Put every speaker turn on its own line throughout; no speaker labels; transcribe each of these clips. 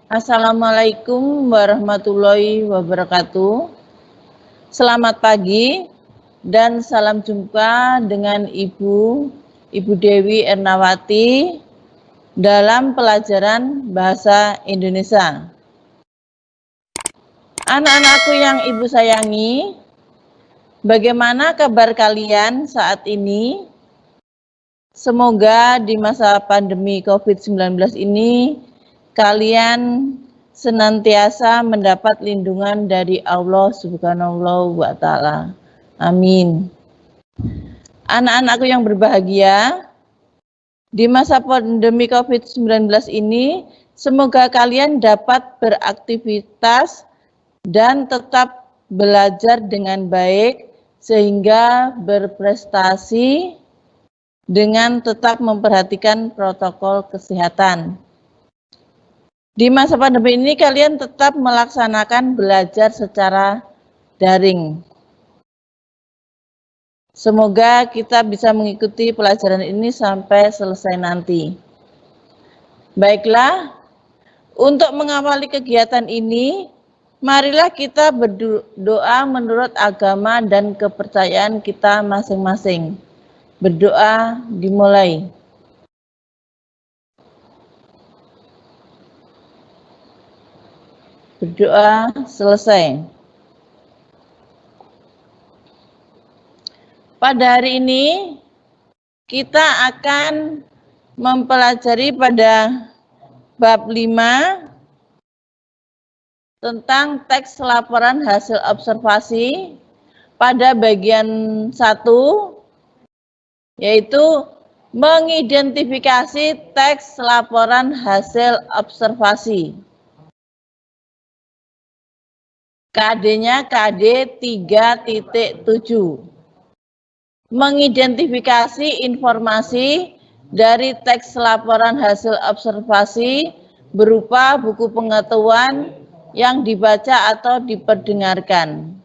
Assalamualaikum warahmatullahi wabarakatuh. Selamat pagi dan salam jumpa dengan Ibu Dewi Ernawati dalam pelajaran Bahasa Indonesia. Anak-anakku yang Ibu sayangi, bagaimana kabar kalian saat ini? Semoga di masa pandemi COVID-19 ini kalian senantiasa mendapat lindungan dari Allah Subhanahu wa Ta'ala. Amin. Anak-anakku yang berbahagia, di masa pandemi COVID-19 ini, semoga kalian dapat beraktivitas dan tetap belajar dengan baik, sehingga berprestasi dengan tetap memperhatikan protokol kesehatan. Di masa pandemi ini kalian tetap melaksanakan belajar secara daring. Semoga kita bisa mengikuti pelajaran ini sampai selesai nanti. Baiklah, untuk mengawali kegiatan ini, marilah kita berdoa menurut agama dan kepercayaan kita masing-masing. Berdoa dimulai. Berdoa selesai. Pada hari ini kita akan mempelajari pada bab 5 tentang teks laporan hasil observasi pada bagian 1, yaitu mengidentifikasi teks laporan hasil observasi. KD-nya KD 3.7. Mengidentifikasi informasi dari teks laporan hasil observasi berupa buku pengetahuan yang dibaca atau diperdengarkan.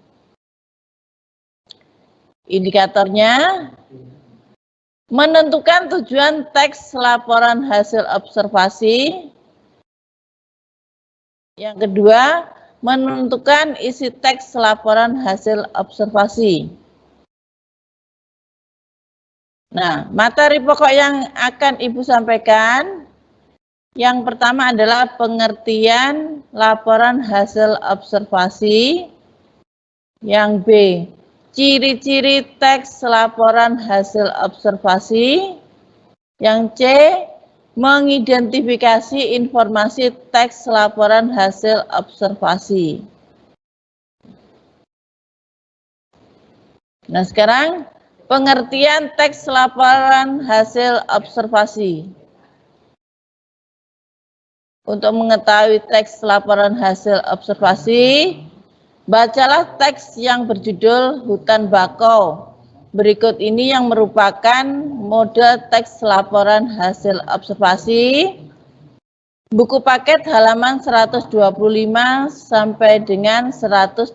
Indikatornya, menentukan tujuan teks laporan hasil observasi. Yang kedua, menentukan isi teks laporan hasil observasi. Nah, materi pokok yang akan Ibu sampaikan, yang pertama adalah pengertian laporan hasil observasi. Yang B, ciri-ciri teks laporan hasil observasi. Yang C, mengidentifikasi informasi teks laporan hasil observasi. Nah, sekarang pengertian teks laporan hasil observasi. Untuk mengetahui teks laporan hasil observasi, bacalah teks yang berjudul Hutan Bakau. Berikut ini yang merupakan model teks laporan hasil observasi. Buku paket halaman 125 sampai dengan 126.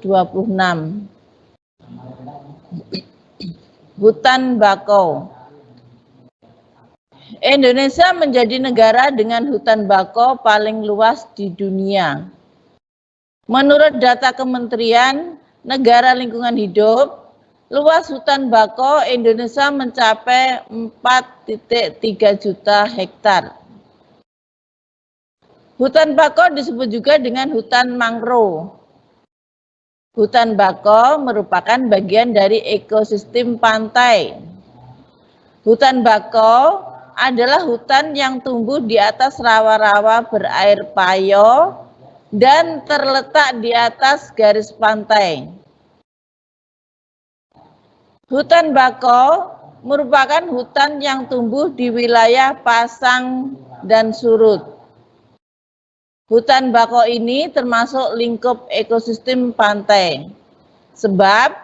Hutan bakau. Indonesia menjadi negara dengan hutan bakau paling luas di dunia. Menurut data Kementerian Negara Lingkungan Hidup, luas hutan bakau Indonesia mencapai 4,3 juta hektar. Hutan bakau disebut juga dengan hutan mangrove. Hutan bakau merupakan bagian dari ekosistem pantai. Hutan bakau adalah hutan yang tumbuh di atas rawa-rawa berair payo dan terletak di atas garis pantai. Hutan bakau merupakan hutan yang tumbuh di wilayah pasang dan surut. Hutan bakau ini termasuk lingkup ekosistem pantai, sebab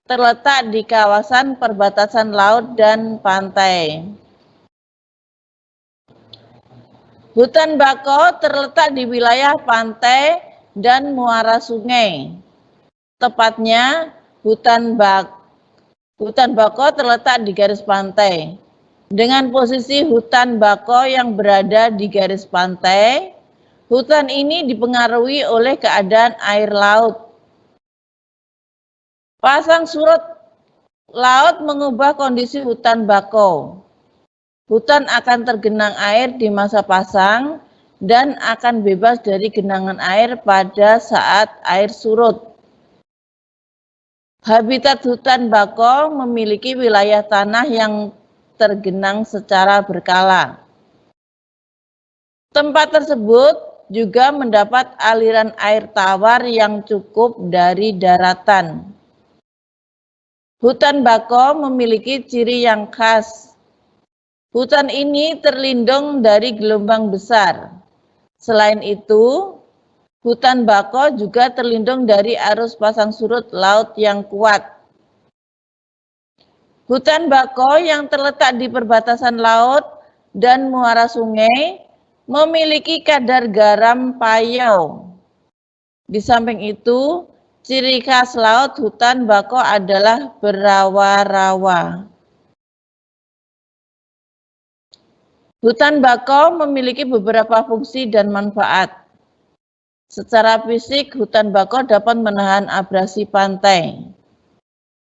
terletak di kawasan perbatasan laut dan pantai. Hutan bakau terletak di wilayah pantai dan muara sungai. Tepatnya, hutan bakau terletak di garis pantai. Dengan posisi hutan bakau yang berada di garis pantai, Hutan ini dipengaruhi oleh keadaan air laut. Pasang surut laut mengubah kondisi hutan bakau. Hutan akan tergenang air di masa pasang dan akan bebas dari genangan air pada saat air surut. Habitat hutan bakau memiliki wilayah tanah yang tergenang secara berkala. Tempat tersebut juga mendapat aliran air tawar yang cukup dari daratan. Hutan bakau memiliki ciri yang khas. Hutan ini terlindung dari gelombang besar. Selain itu, hutan bakau juga terlindung dari arus pasang surut laut yang kuat. Hutan bakau yang terletak di perbatasan laut dan muara sungai memiliki kadar garam payau. Di samping itu, ciri khas laut hutan bakau adalah berawa-rawa. Hutan bakau memiliki beberapa fungsi dan manfaat. Secara fisik, hutan bakau dapat menahan abrasi pantai.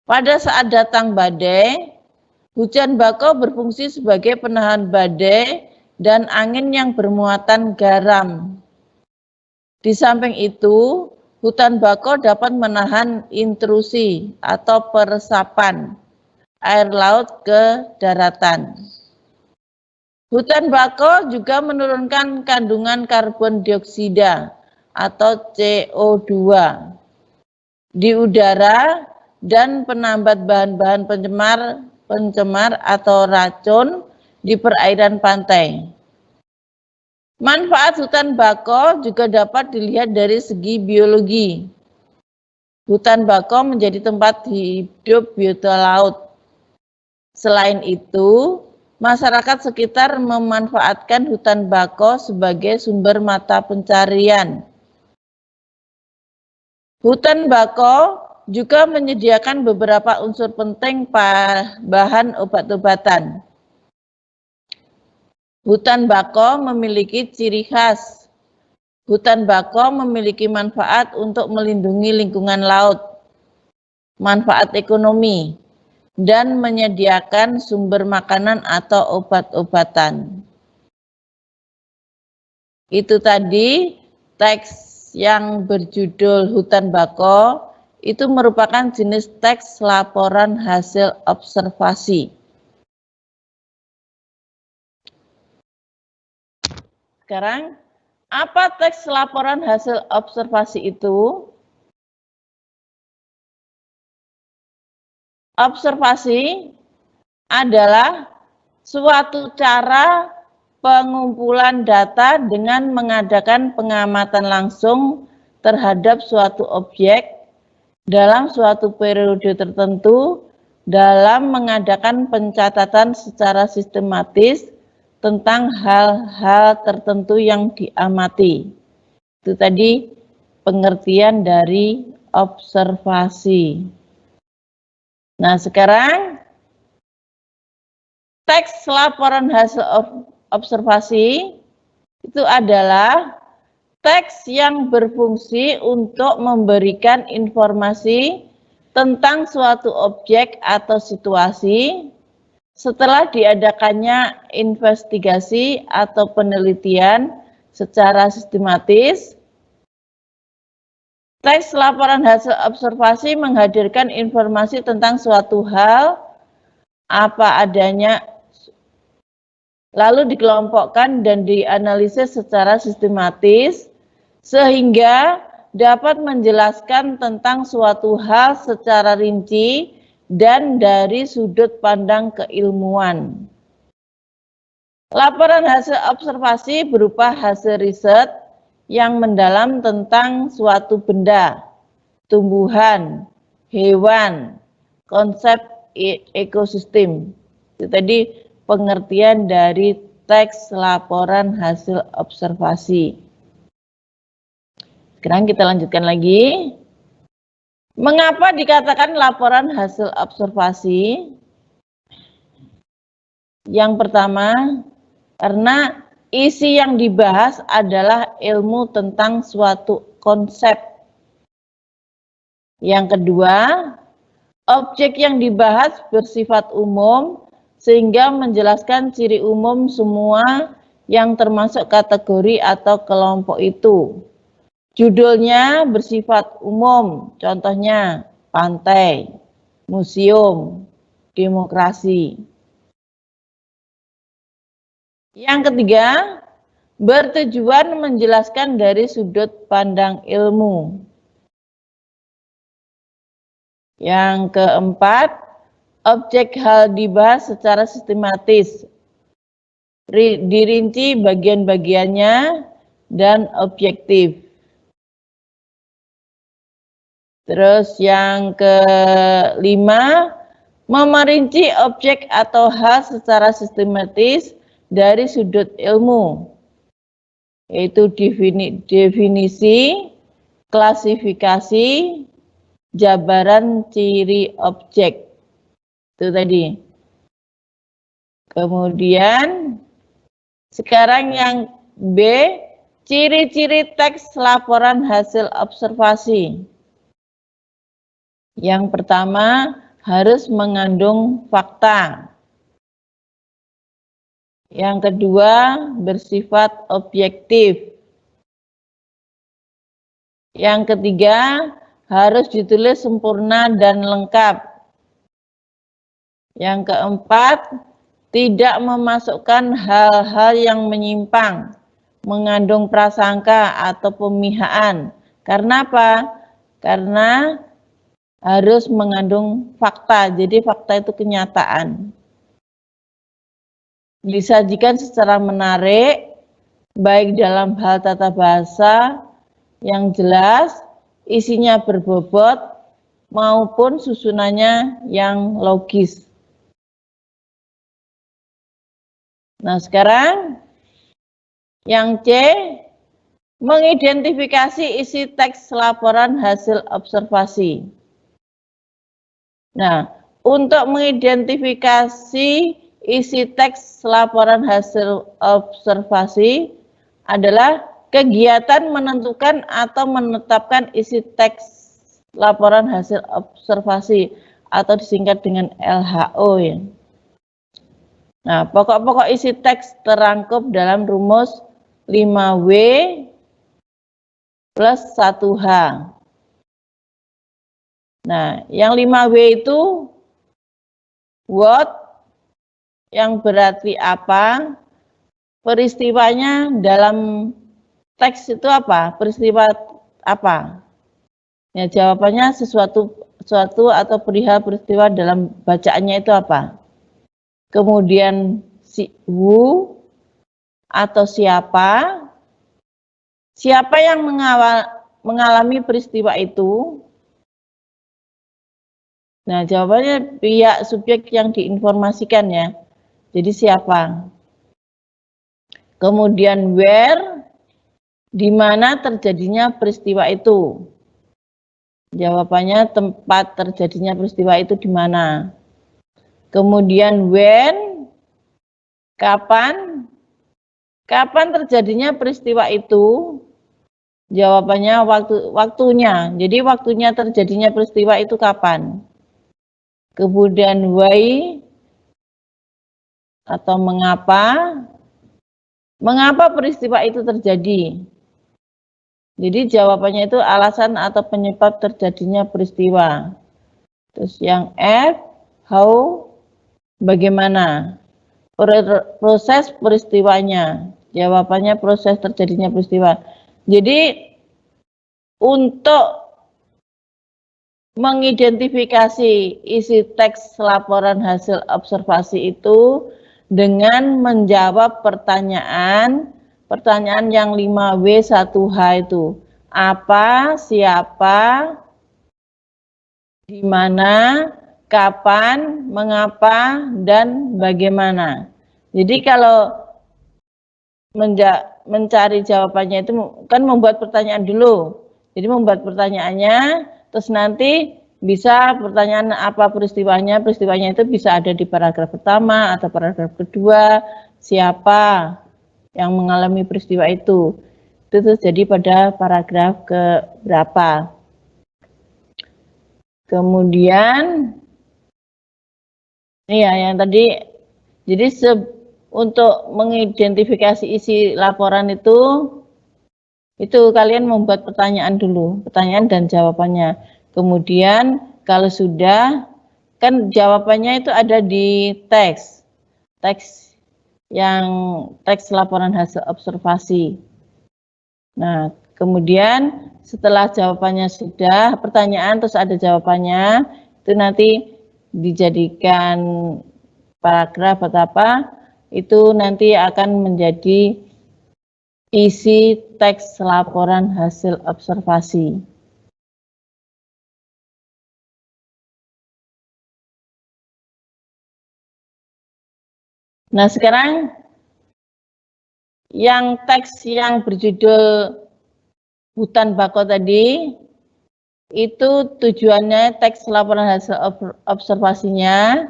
Pada saat datang badai, hujan bakau berfungsi sebagai penahan badai dan angin yang bermuatan garam. Di samping itu, hutan bakau dapat menahan intrusi atau peresapan air laut ke daratan. Hutan bakau juga menurunkan kandungan karbon dioksida atau CO2 di udara dan penambat bahan-bahan pencemar atau racun di perairan pantai. Manfaat hutan bakau juga dapat dilihat dari segi biologi. Hutan bakau menjadi tempat hidup biota laut. Selain itu, masyarakat sekitar memanfaatkan hutan bakau sebagai sumber mata pencarian. Hutan bakau juga menyediakan beberapa unsur penting bahan obat-obatan. Hutan bakau memiliki ciri khas. Hutan bakau memiliki manfaat untuk melindungi lingkungan laut, manfaat ekonomi, dan menyediakan sumber makanan atau obat-obatan. Itu tadi teks yang berjudul Hutan Bakau, itu merupakan jenis teks laporan hasil observasi. Sekarang, apa teks laporan hasil observasi itu? Observasi adalah suatu cara pengumpulan data dengan mengadakan pengamatan langsung terhadap suatu objek dalam suatu periode tertentu dalam mengadakan pencatatan secara sistematis tentang hal-hal tertentu yang diamati. Itu tadi pengertian dari observasi. Nah, sekarang teks laporan hasil observasi itu adalah teks yang berfungsi untuk memberikan informasi tentang suatu objek atau situasi setelah diadakannya investigasi atau penelitian secara sistematis. Teks laporan hasil observasi menghadirkan informasi tentang suatu hal apa adanya, lalu dikelompokkan dan dianalisis secara sistematis sehingga dapat menjelaskan tentang suatu hal secara rinci dan dari sudut pandang keilmuan. Laporan hasil observasi berupa hasil riset yang mendalam tentang suatu benda, tumbuhan, hewan, konsep ekosistem. Itu tadi pengertian dari teks laporan hasil observasi. Sekarang kita lanjutkan lagi. Mengapa dikatakan laporan hasil observasi? Yang pertama, karena isi yang dibahas adalah ilmu tentang suatu konsep. Yang kedua, objek yang dibahas bersifat umum sehingga menjelaskan ciri umum semua yang termasuk kategori atau kelompok itu. Judulnya bersifat umum, contohnya pantai, museum, demokrasi. Yang ketiga, bertujuan menjelaskan dari sudut pandang ilmu. Yang keempat, objek hal dibahas secara sistematis, dirinci bagian-bagiannya dan objektif. Terus yang kelima, memerinci objek atau hal secara sistematis dari sudut ilmu, yaitu definisi, klasifikasi, jabaran ciri objek. Itu tadi. Kemudian sekarang yang B, ciri-ciri teks laporan hasil observasi. Yang pertama, harus mengandung fakta. Yang kedua, bersifat objektif. Yang ketiga, harus ditulis sempurna dan lengkap. Yang keempat, tidak memasukkan hal-hal yang menyimpang, mengandung prasangka atau pemihaan. Karena apa? Karena harus mengandung fakta, jadi fakta itu kenyataan. Disajikan secara menarik, baik dalam hal tata bahasa yang jelas, isinya berbobot, maupun susunannya yang logis. Nah sekarang, yang C, mengidentifikasi isi teks laporan hasil observasi. Nah, untuk mengidentifikasi isi teks laporan hasil observasi adalah kegiatan menentukan atau menetapkan isi teks laporan hasil observasi atau disingkat dengan LHO ya. Nah, pokok-pokok isi teks terangkum dalam rumus 5W plus 1H. Nah, yang 5W itu what, yang berarti apa, peristiwanya dalam teks itu apa, peristiwa apa? Ya, jawabannya sesuatu atau perihal peristiwa dalam bacaannya itu apa? Kemudian si who atau siapa yang mengalami peristiwa itu. Nah, jawabannya pihak subjek yang diinformasikan ya. Jadi siapa? Kemudian where, di mana terjadinya peristiwa itu. Jawabannya tempat terjadinya peristiwa itu di mana. Kemudian when, kapan terjadinya peristiwa itu. Jawabannya waktunya. Jadi waktunya terjadinya peristiwa itu kapan. Kemudian why atau mengapa peristiwa itu terjadi. Jadi jawabannya itu alasan atau penyebab terjadinya peristiwa. Terus yang F, how, bagaimana, proses peristiwanya. Jawabannya proses terjadinya peristiwa. Jadi untuk mengidentifikasi isi teks laporan hasil observasi itu dengan menjawab pertanyaan yang 5W 1H itu. Apa, siapa, di mana, kapan, mengapa, dan bagaimana. Jadi kalau mencari jawabannya itu kan membuat pertanyaan dulu. Jadi membuat pertanyaannya, terus nanti bisa pertanyaan apa peristiwanya itu bisa ada di paragraf pertama atau paragraf kedua, siapa, yang mengalami peristiwa itu. Itu terjadi pada paragraf ke berapa. Kemudian, ya yang tadi, jadi untuk mengidentifikasi isi laporan itu kalian membuat pertanyaan dulu, pertanyaan dan jawabannya. Kemudian kalau sudah, kan jawabannya itu ada di teks laporan hasil observasi. Nah, kemudian setelah jawabannya sudah, pertanyaan terus ada jawabannya, itu nanti dijadikan paragraf atau apa, itu nanti akan menjadi isi teks laporan hasil observasi. Nah, sekarang yang teks yang berjudul hutan bakau tadi, itu tujuannya teks laporan hasil observasinya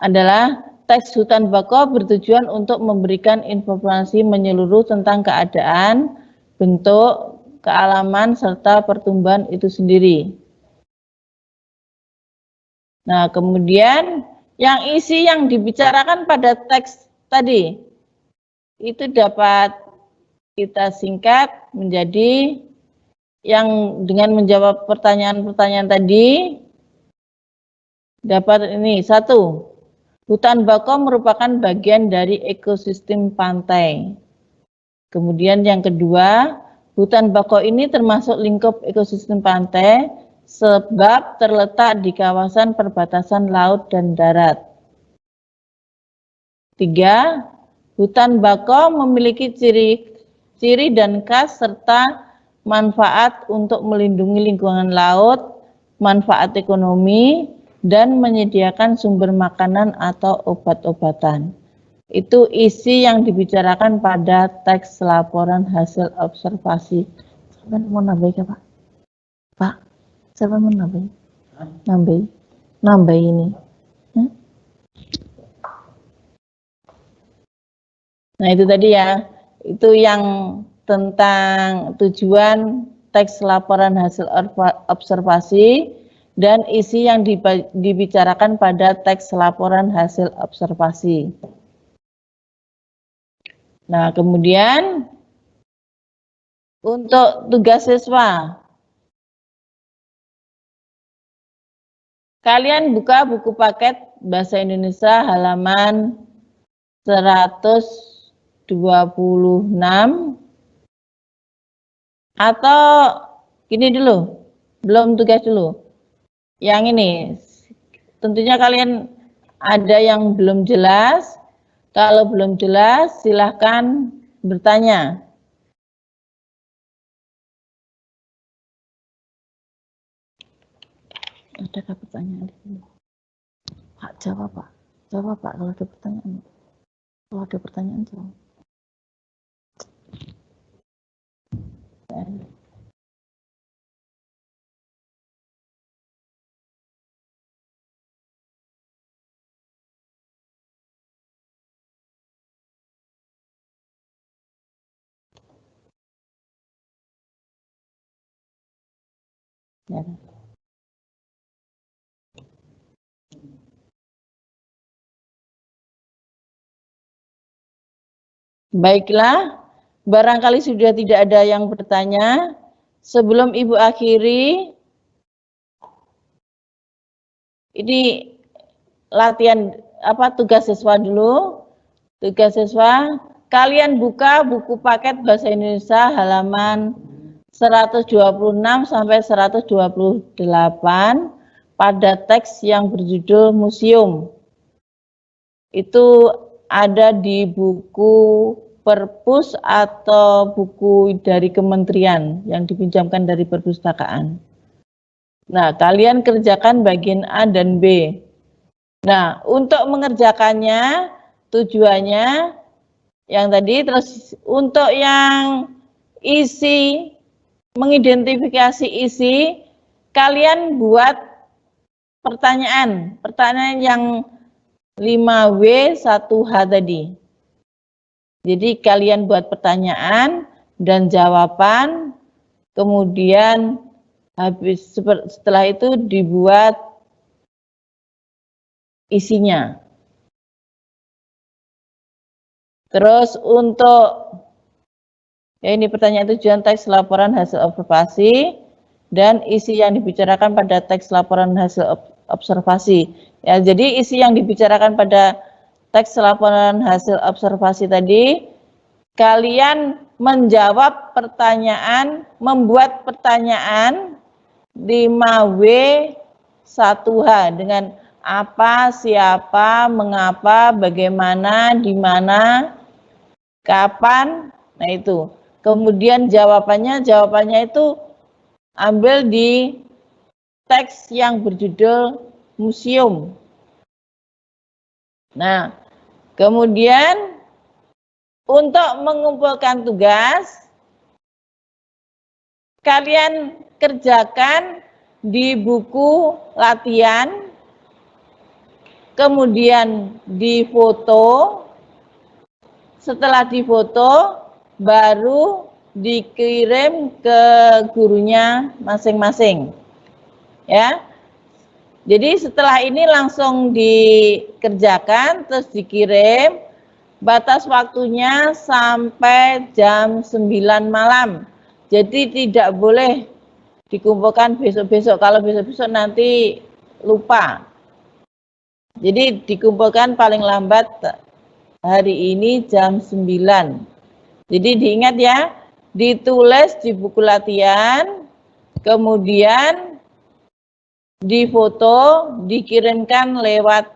adalah teks hutan bakau bertujuan untuk memberikan informasi menyeluruh tentang keadaan, bentuk, kealaman, serta pertumbuhan itu sendiri. Nah, kemudian yang isi yang dibicarakan pada teks tadi, itu dapat kita singkat menjadi yang dengan menjawab pertanyaan-pertanyaan tadi, dapat ini, 1. Hutan bakau merupakan bagian dari ekosistem pantai. Kemudian yang kedua, hutan bakau ini termasuk lingkup ekosistem pantai sebab terletak di kawasan perbatasan laut dan darat. 3. Hutan bakau memiliki ciri dan khas serta manfaat untuk melindungi lingkungan laut, manfaat ekonomi, dan menyediakan sumber makanan atau obat-obatan. Itu isi yang dibicarakan pada teks laporan hasil observasi. Siapa mau nambahin Pak? Pak, siapa mau nambahin? Nambahin ini. Nah itu tadi ya, itu yang tentang tujuan teks laporan hasil observasi dan isi yang dibicarakan pada teks laporan hasil observasi. Nah kemudian untuk tugas siswa, kalian buka buku paket Bahasa Indonesia halaman 126 atau gini dulu, belum tugas dulu. Yang ini, tentunya kalian ada yang belum jelas. Kalau belum jelas, silahkan bertanya. Adakah pertanyaan di sini? Pak, jawab Pak. Jawab Pak kalau ada pertanyaan. Kalau ada pertanyaan, jawab. Ya. Baiklah, barangkali sudah tidak ada yang bertanya. Sebelum Ibu akhiri, ini latihan tugas siswa dulu. Tugas siswa, kalian buka buku paket Bahasa Indonesia halaman 126 sampai 128 pada teks yang berjudul museum. Itu ada di buku perpus atau buku dari kementerian yang dipinjamkan dari perpustakaan. Nah, kalian kerjakan bagian A dan B. Nah, untuk mengerjakannya, tujuannya yang tadi, terus untuk yang isi, mengidentifikasi isi, kalian buat pertanyaan yang 5W 1H tadi. Jadi kalian buat pertanyaan dan jawaban, kemudian setelah itu dibuat isinya. Terus untuk ya ini pertanyaan tujuan teks laporan hasil observasi dan isi yang dibicarakan pada teks laporan hasil observasi. Ya, jadi isi yang dibicarakan pada teks laporan hasil observasi tadi, kalian menjawab pertanyaan, membuat pertanyaan 5W 1H dengan apa, siapa, mengapa, bagaimana, di mana, kapan, nah itu. Kemudian jawabannya itu ambil di teks yang berjudul museum. Nah, kemudian untuk mengumpulkan tugas, kalian kerjakan di buku latihan, kemudian difoto. Setelah difoto, baru dikirim ke gurunya masing-masing. Ya. Jadi setelah ini langsung dikerjakan, terus dikirim. Batas waktunya sampai jam 9 malam. Jadi tidak boleh dikumpulkan besok-besok. Kalau besok-besok nanti lupa. Jadi dikumpulkan paling lambat hari ini jam 9. Jadi diingat ya, ditulis di buku latihan, kemudian difoto, dikirimkan lewat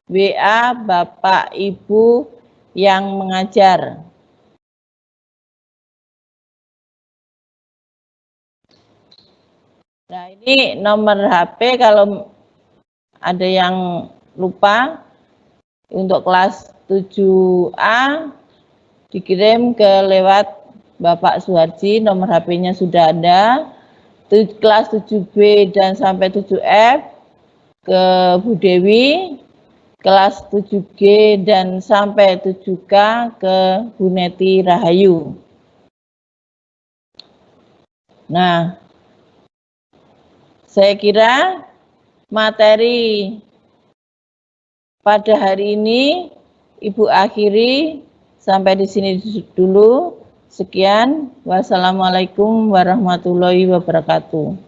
WA Bapak Ibu yang mengajar. Nah, ini nomor HP kalau ada yang lupa, untuk kelas 7A dikirim ke lewat Bapak Suharji, nomor HP-nya sudah ada. Kelas 7B dan sampai 7F ke Bu Dewi, kelas 7G dan sampai 7K ke Bu Neti Rahayu. Nah, saya kira materi pada hari ini Ibu akhiri sampai di sini dulu. Sekian. Wassalamualaikum warahmatullahi wabarakatuh.